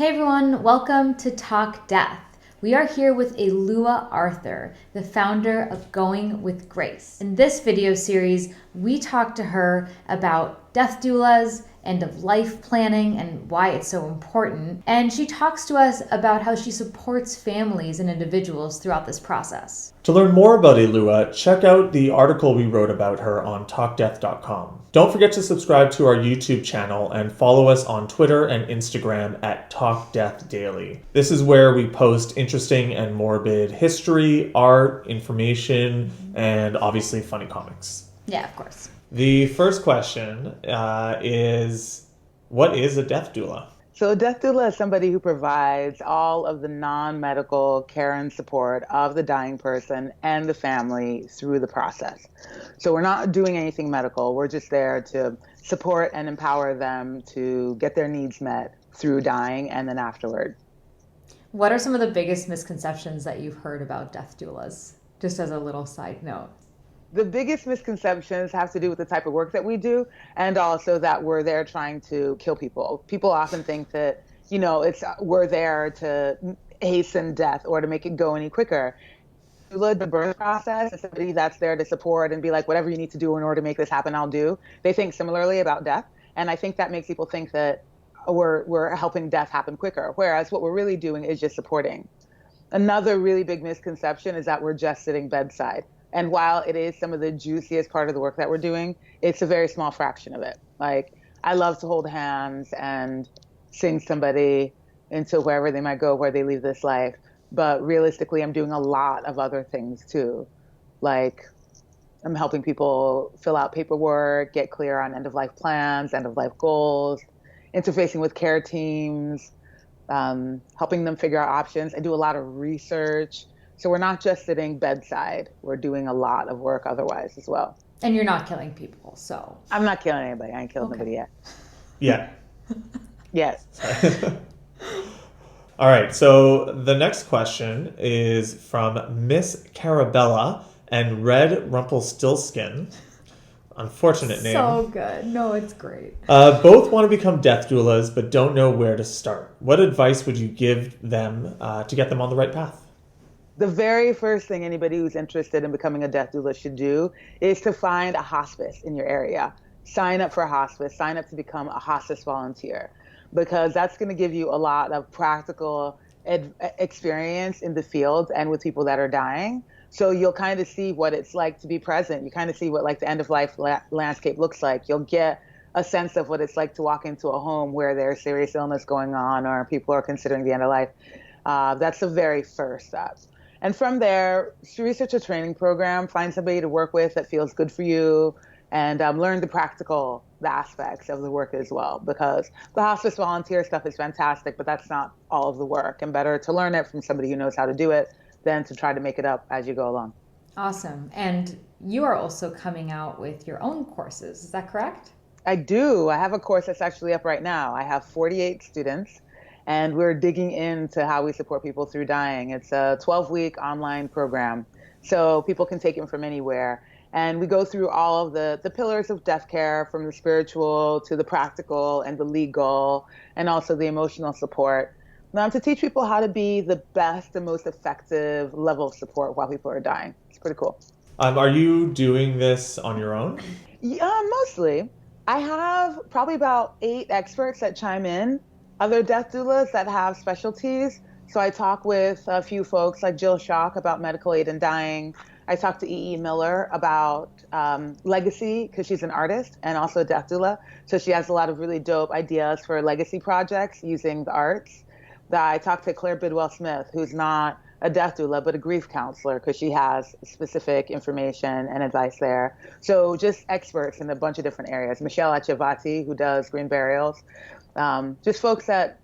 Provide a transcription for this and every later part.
Hey everyone, welcome to Talk Death. We are here with Alua Arthur, the founder of Going with Grace. In this video series, we talk to her about death doulas, end of life planning, and why it's so important. And she talks to us about how she supports families and individuals throughout this process. To learn more about Alua, check out the article we wrote about her on TalkDeath.com. Don't forget to subscribe to our YouTube channel and follow us on Twitter and Instagram at TalkDeathDaily. This is where we post interesting and morbid history, art, information, and obviously funny comics. Yeah, of course. The first question is, what is a death doula? So a death doula is somebody who provides all of the non-medical care and support of the dying person and the family through the process. So we're not doing anything medical. We're just there to support and empower them to get their needs met through dying and then afterward. What are some of the biggest misconceptions that you've heard about death doulas? Just as a little side note. The biggest misconceptions have to do with the type of work that we do, and also that we're there trying to kill people. People often think that, we're there to hasten death or to make it go any quicker. The birth process is somebody that's there to support and be like, whatever you need to do in order to make this happen, I'll do. They think similarly about death, and I think that makes people think that we're helping death happen quicker, whereas what we're really doing is just supporting. Another really big misconception is that we're just sitting bedside. And while it is some of the juiciest part of the work that we're doing, it's a very small fraction of it. Like, I love to hold hands and sing somebody into wherever they might go, where they leave this life. But realistically, I'm doing a lot of other things too. Like, I'm helping people fill out paperwork, get clear on end-of-life plans, end-of-life goals, interfacing with care teams, helping them figure out options. I do a lot of research. So we're not just sitting bedside. We're doing a lot of work otherwise as well. And you're not killing people, so. I'm not killing anybody. I ain't killed nobody yet. Yeah. Yes. All right, so the next question is from Miss Carabella and Red Rumpelstiltskin. Unfortunate name. So good. No, it's great. Both want to become death doulas, but don't know where to start. What advice would you give them to get them on the right path? The very first thing anybody who's interested in becoming a death doula should do is to find a hospice in your area. Sign up for a hospice. Sign up to become a hospice volunteer, because that's going to give you a lot of practical experience in the field and with people that are dying. So you'll kind of see what it's like to be present. You kind of see what like the end of life landscape looks like. You'll get a sense of what it's like to walk into a home where there's serious illness going on or people are considering the end of life. That's the very first step. And from there, research a training program, find somebody to work with that feels good for you, and learn the aspects of the work as well, because the hospice volunteer stuff is fantastic, but that's not all of the work, and better to learn it from somebody who knows how to do it than to try to make it up as you go along. Awesome. And you are also coming out with your own courses. Is that correct? I do. I have a course that's actually up right now. I have 48 students. And we're digging into how we support people through dying. It's a 12-week online program, so people can take it from anywhere. And we go through all of the pillars of death care, from the spiritual to the practical and the legal, and also the emotional support, to teach people how to be the best and most effective level of support while people are dying. It's pretty cool. Are you doing this on your own? Yeah, mostly. I have probably about 8 experts that chime in. Other death doulas that have specialties. So I talk with a few folks like Jill Schock about medical aid in dying. I talk to E.E. Miller about legacy, because she's an artist and also a death doula. So she has a lot of really dope ideas for legacy projects using the arts. I talk to Claire Bidwell-Smith, who's not a death doula, but a grief counselor, because she has specific information and advice there. So just experts in a bunch of different areas. Michelle Echevati, who does green burials. Just folks that,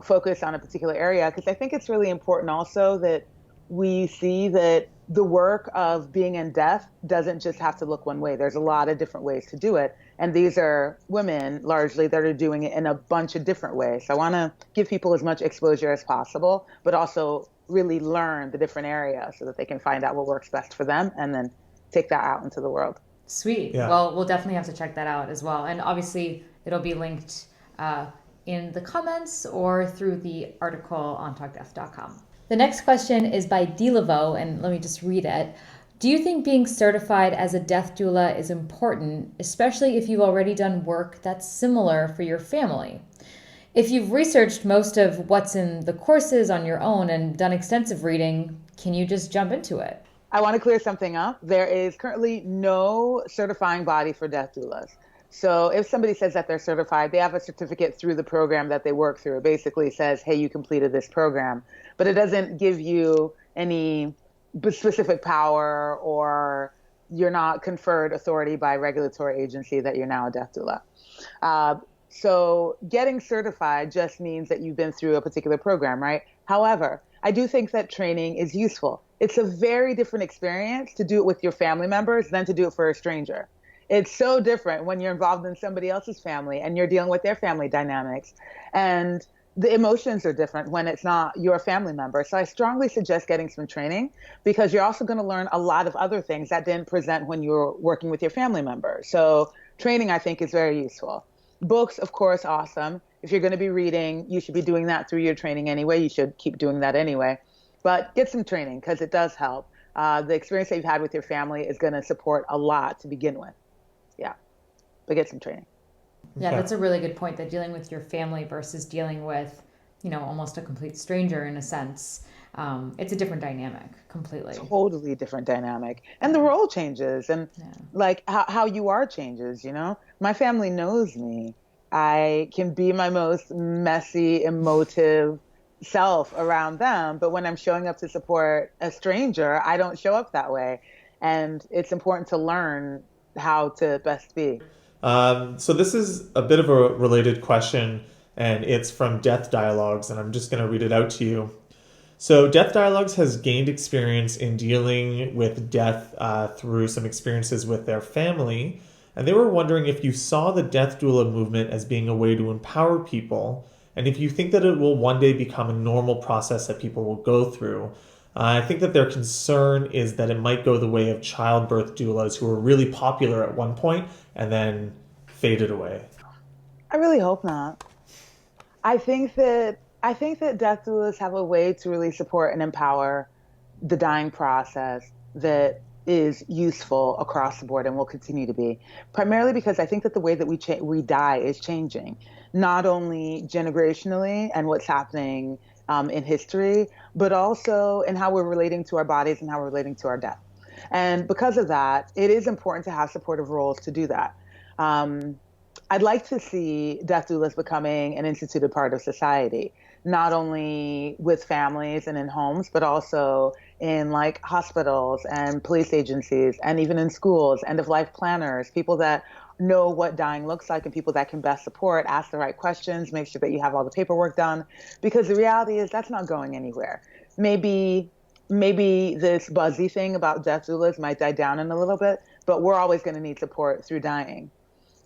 focus on a particular area, because I think it's really important also that we see that the work of being in death doesn't just have to look one way. There's a lot of different ways to do it. And these are women largely that are doing it in a bunch of different ways. So I want to give people as much exposure as possible, but also really learn the different areas so that they can find out what works best for them and then take that out into the world. Sweet. Yeah. Well, we'll definitely have to check that out as well. And obviously it'll be linked in the comments or through the article on TalkDeath.com. The next question is by Dilavo, and let me just read it. Do you think being certified as a death doula is important, especially if you've already done work that's similar for your family? If you've researched most of what's in the courses on your own and done extensive reading, can you just jump into it? I want to clear something up. There is currently no certifying body for death doulas. So if somebody says that they're certified, they have a certificate through the program that they work through. It basically says, hey, you completed this program. But it doesn't give you any specific power, or you're not conferred authority by a regulatory agency that you're now a death doula. So getting certified just means that you've been through a particular program, right? However, I do think that training is useful. It's a very different experience to do it with your family members than to do it for a stranger. It's so different when you're involved in somebody else's family and you're dealing with their family dynamics. And the emotions are different when it's not your family member. So I strongly suggest getting some training, because you're also going to learn a lot of other things that didn't present when you were working with your family member. So training, I think, is very useful. Books, of course, awesome. If you're going to be reading, you should be doing that through your training anyway. You should keep doing that anyway. But get some training, because it does help. The experience that you've had with your family is going to support a lot to begin with. Yeah, but get some training. Yeah, that's a really good point, that dealing with your family versus dealing with, almost a complete stranger in a sense. It's a different dynamic completely. Totally different dynamic. And the role changes, and like how you are changes, My family knows me. I can be my most messy, emotive self around them, but when I'm showing up to support a stranger, I don't show up that way. And it's important to learn how to best be. So this is a bit of a related question, and it's from Death Dialogues, and I'm just going to read it out to you. So Death Dialogues has gained experience in dealing with death through some experiences with their family, and they were wondering if you saw the death doula movement as being a way to empower people, and if you think that it will one day become a normal process that people will go through. I think that their concern is that it might go the way of childbirth doulas, who were really popular at one point and then faded away. I really hope not. I think that death doulas have a way to really support and empower the dying process that is useful across the board and will continue to be. Primarily because I think that the way that we die is changing, not only generationally and what's happening in history, but also in how we're relating to our bodies and how we're relating to our death. And because of that, it is important to have supportive roles to do that. I'd like to see death doulas becoming an instituted part of society, not only with families and in homes, but also in like hospitals and police agencies, and even in schools, end-of-life planners, people that know what dying looks like and people that can best support, ask the right questions, make sure that you have all the paperwork done. Because the reality is that's not going anywhere. Maybe this buzzy thing about death doulas might die down in a little bit, but we're always going to need support through dying.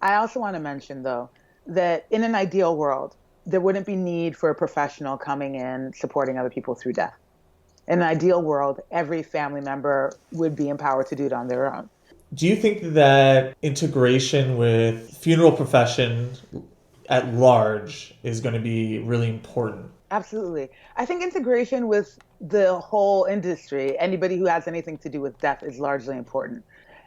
I also want to mention, though, that in an ideal world, there wouldn't be need for a professional coming in supporting other people through death. In an ideal world, every family member would be empowered to do it on their own. Do you think that integration with funeral profession at large is going to be really important? Absolutely. I think integration with the whole industry, anybody who has anything to do with death, is largely important.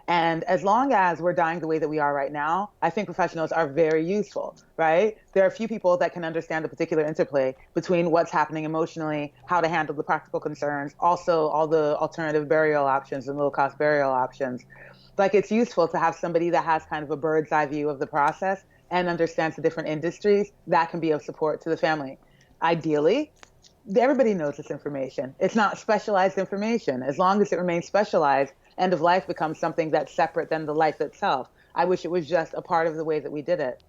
And as long as we're dying the way that we are right now, I think professionals are very useful, right? There are a few people that can understand the particular interplay between what's happening emotionally, how to handle the practical concerns, also all the alternative burial options and low-cost burial options. Like, it's useful to have somebody that has kind of a bird's eye view of the process and understands the different industries that can be of support to the family. Ideally, everybody knows this information. It's not specialized information. As long as it remains specialized, end of life becomes something that's separate than the life itself. I wish it was just a part of the way that we did it.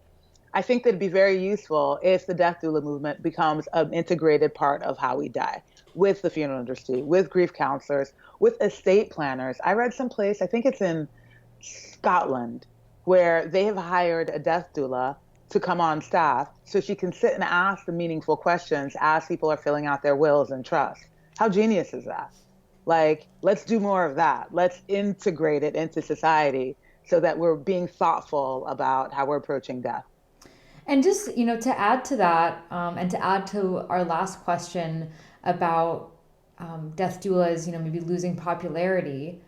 I think that it'd be very useful if the death doula movement becomes an integrated part of how we die, with the funeral industry, with grief counselors, with estate planners. I read someplace, I think it's in Scotland, where they have hired a death doula to come on staff so she can sit and ask the meaningful questions as people are filling out their wills and trusts. How genius is that? Like, let's do more of that. Let's integrate it into society so that we're being thoughtful about how we're approaching death. And just, to add to that, and to add to our last question about death doulas, maybe losing popularity,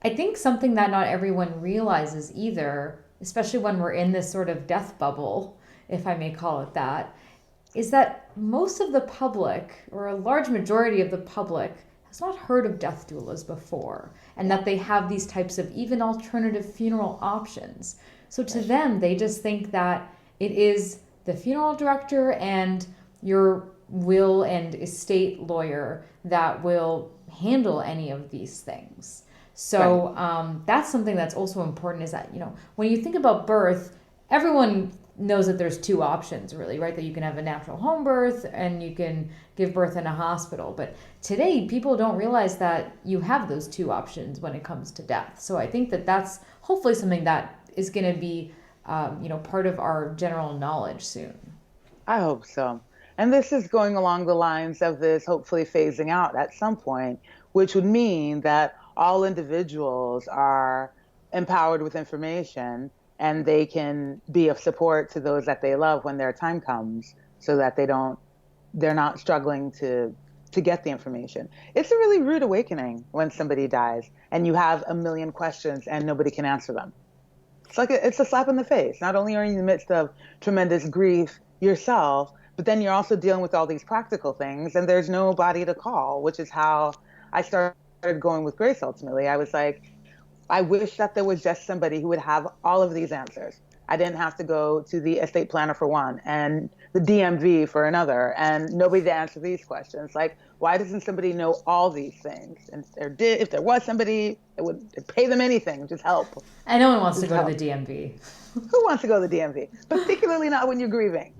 I think something that not everyone realizes either, especially when we're in this sort of death bubble, if I may call it that, is that most of the public, or a large majority of the public, has not heard of death doulas before, and that they have these types of even alternative funeral options. So to them, they just think that it is the funeral director and your will and estate lawyer that will handle any of these things. So that's something that's also important, is that, when you think about birth, everyone knows that there's two options, really, right? That you can have a natural home birth and you can give birth in a hospital. But today, people don't realize that you have those two options when it comes to death. So I think that that's hopefully something that is going to be, part of our general knowledge soon. I hope so. And this is going along the lines of this hopefully phasing out at some point, which would mean that all individuals are empowered with information and they can be of support to those that they love when their time comes, so that they're not struggling to get the information. It's a really rude awakening when somebody dies and you have a million questions and nobody can answer them. It's a slap in the face. Not only are you in the midst of tremendous grief yourself, but then you're also dealing with all these practical things and there's nobody to call, which is how I started going with Grace ultimately. I was like, I wish that there was just somebody who would have all of these answers. I didn't have to go to the estate planner for one and the DMV for another, and nobody to answer these questions. Like, why doesn't somebody know all these things? And if there was somebody, it would pay them anything, just help. And no one wants to go to the DMV. Who wants to go to the DMV? Particularly not when you're grieving.